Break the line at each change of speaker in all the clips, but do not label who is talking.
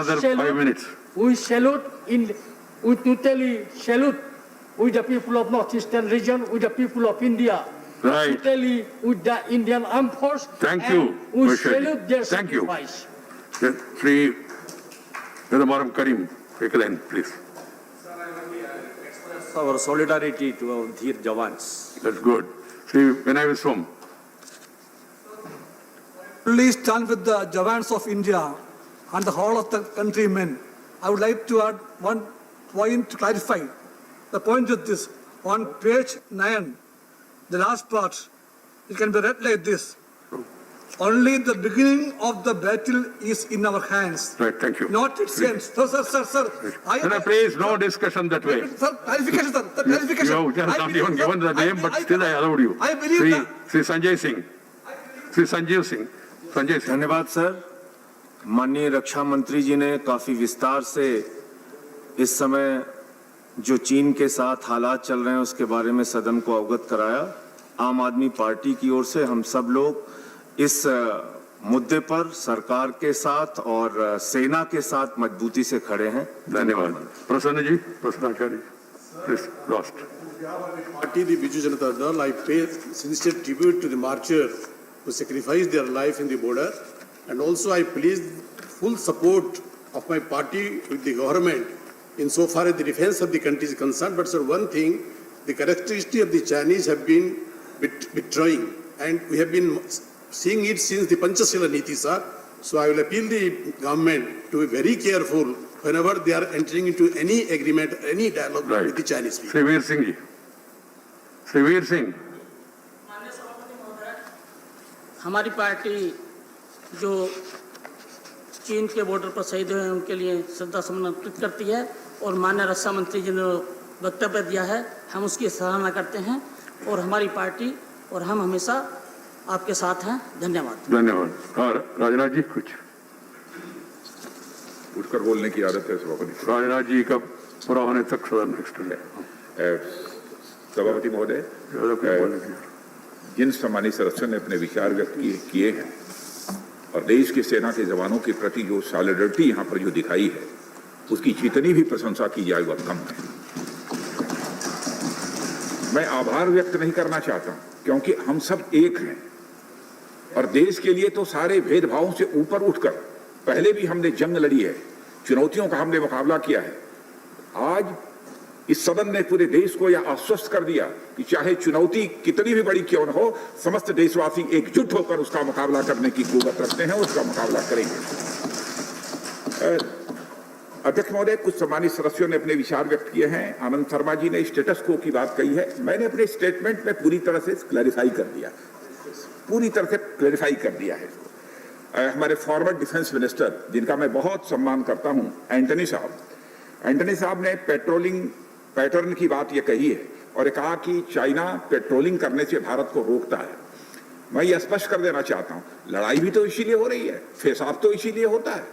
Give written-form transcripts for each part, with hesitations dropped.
another 5 minutes.
We totally salute with the people of Northeastern region, with the people of India.
Right.
Totally with the Indian Armed Force.
Thank
and
you,
we
Mr.
salute their
Thank you.
sacrifice.
Shri Madam Karim, take a line, please.
Our solidarity to our dear Jawans.
That's good. Shri Vinay Viswam.
Please stand with the Jawans of India and the whole of the countrymen. I would like to add one point to clarify. The point is this: on page 9, the last part, it can be read like this: only the beginning of the battle is in our hands.
Right, thank you.
Not its end. Sir.
Please, no discussion that way.
Sir, clarification, sir. Clarification.
You have not even given the name, but still I allowed you.
I believe that.
Shri Sanjay Singh. Shri Sanjeev Singh. Sanjay Singh.
धन्यवाद sir. माननीय रक्षा मंत्री जी ने काफी विस्तार से इस समय जो चीन के साथ हालात चल रहे हैं उसके बारे में सदन को अवगत कराया। आम आदमी पार्टी की ओर से हम सब लोग इस मुद्दे पर सरकार के साथ और सेना के साथ मजबूती से खड़े हैं।
धन्यवाद। Prasanna ji, Prasanna Acharya, please last.
Party, the Biju Janata Dal, I pay sincere tribute to the marchers who sacrificed their life in the border, and also I plead full support of my party with the government insofar as the defense of the country is concerned. But sir, one thing, the characteristic of the Chinese have been betraying, and we have been seeing it since the Panchashila Niti, sir. So I will appeal the government to be very careful whenever they are entering into any agreement, any dialogue with the Chinese people.
Shri Veer Singh ji. Shri Veer Singh.
हमारी party जो चीन के border पर शहीद हुए हैं उनके लिए श्रद्धा सुमन अर्पित करती है और माननीय रक्षा मंत्री जी ने वक्तव्य दिया है, हम उसकी सराहना करते हैं और हमारी पार्टी और हम हमेशा आपके साथ हैं। धन्यवाद।
धन्यवाद। और राजनाथ जी कुछ
उठकर बोलने की आदत है सभापति।
राजनाथ जी का पूरा होने तक सदन एक्सटेंड है।
सभापति महोदय, जिन सम्मानित सदस्यों ने अपने विचार व्यक्त किए हैं और देश के सेना के जवानों के प्रति जो सॉलिडरिटी यहाँ पर जो दिखाई है उसकी जितनी भी प्रशंसा की जाए वह कम है। मैं आभार व्यक्त नहीं करना चाहता क्योंकि हम सब एक हैं और देश के लिए तो सारे भेदभावों से ऊपर उठकर पहले भी हमने जंग लड़ी है, चुनौतियों का हमने मुकाबला किया है। आज इस सदन ने पूरे देश को यह आश्वस्त कर दिया कि चाहे चुनौती कितनी भी बड़ी क्यों न हो, समस्त देशवासी एकजुट होकर उसका मुकाबला करने की कुव्वत रखते हैं, उसका मुकाबला करेंगे। अध्यक्ष महोदय, कुछ सम्मानित सदस्यों ने अपने विचार व्यक्त किए हैं। आनंद शर्मा जी ने स्टेटस को की बात कही है, मैंने अपने स्टेटमेंट में पूरी तरह से क्लैरिफाई कर दिया, हमारे फॉर्मर डिफेंस मिनिस्टर जिनका मैं बहुत सम्मान करता हूं, एंटनी साहब ने पेट्रोलिंग पैटर्न की बात ये कही है और ये कहा कि चाइना पेट्रोलिंग करने से भारत को रोकता है। मैं ये स्पष्ट कर देना चाहता हूं, लड़ाई भी तो इसीलिए हो रही है, फेस ऑफ तो इसीलिए होता है।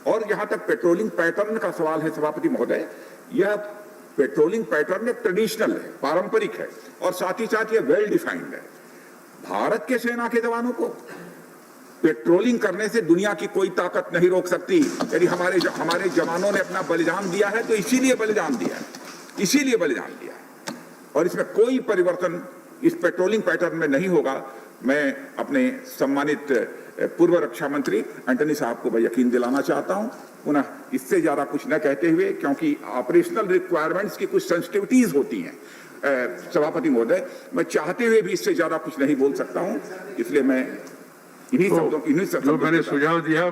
और जहां तक पेट्रोलिंग पैटर्न का सवाल है सभापति महोदय, यह पेट्रोलिंग पैटर्न एक ट्रेडिशनल है, पारंपरिक है और साथ ही साथ ये वेल डिफाइंड है। भारत के सेना के जवानों को पेट्रोलिंग करने से दुनिया की कोई ताकत नहीं रोक सकती। यदि हमारे जवानों ने अपना बलिदान दिया है तो इसीलिए बलिदान दिया है और इसमें कोई परिवर्तन इस पेट्रोलिंग पैटर्न में नहीं होगा। मैं अपने सम्मानित पूर्व रक्षा मंत्री एंटनी साहब को मैं यकीन दिलाना चाहता हूं, पुनः इससे ज्यादा कुछ न कहते हुए, क्योंकि ऑपरेशनल रिक्वायरमेंट्स की कुछ सेंसिटिविटीज होती हैं सभापति महोदय, मैं चाहते हुए भी इससे ज्यादा कुछ नहीं बोल सकता हूं, इसलिए मैं इन्हीं शब्दों
मैंने सुझाव दिया।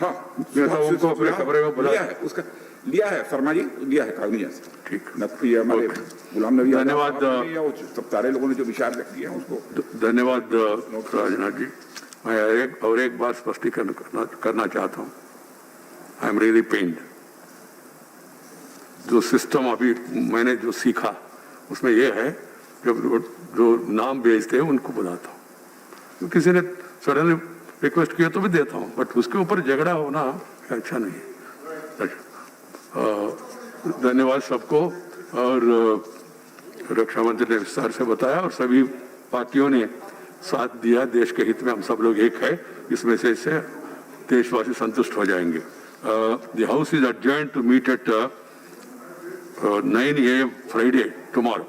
हाँ,
उनको अपने कमरे में बुलाया
है, उसका लिया है शर्मा जी, लिया है कागज। ठीक, हमारे गुलाम नबी,
धन्यवाद।
सब सारे लोगों ने जो विचार व्यक्त किए हैं उसको
धन्यवाद राजनाथ जी। मैं एक बात स्पष्टीकरण करना चाहता हूँ। I am really pained. जो सिस्टम अभी मैंने जो सीखा उसमें यह है, जब जो नाम भेजते हैं उनको बुलाता हूँ, किसी ने सडनली रिक्वेस्ट किया तो भी देता हूँ, बट उसके ऊपर झगड़ा होना अच्छा नहीं है। धन्यवाद सबको। और रक्षा मंत्री ने विस्तार से बताया और सभी पार्टियों ने साथ दिया। देश के हित में हम सब लोग एक है, इसमें से देशवासी संतुष्ट हो जाएंगे। the House is adjourned to meet at 9 a.m. Friday tomorrow.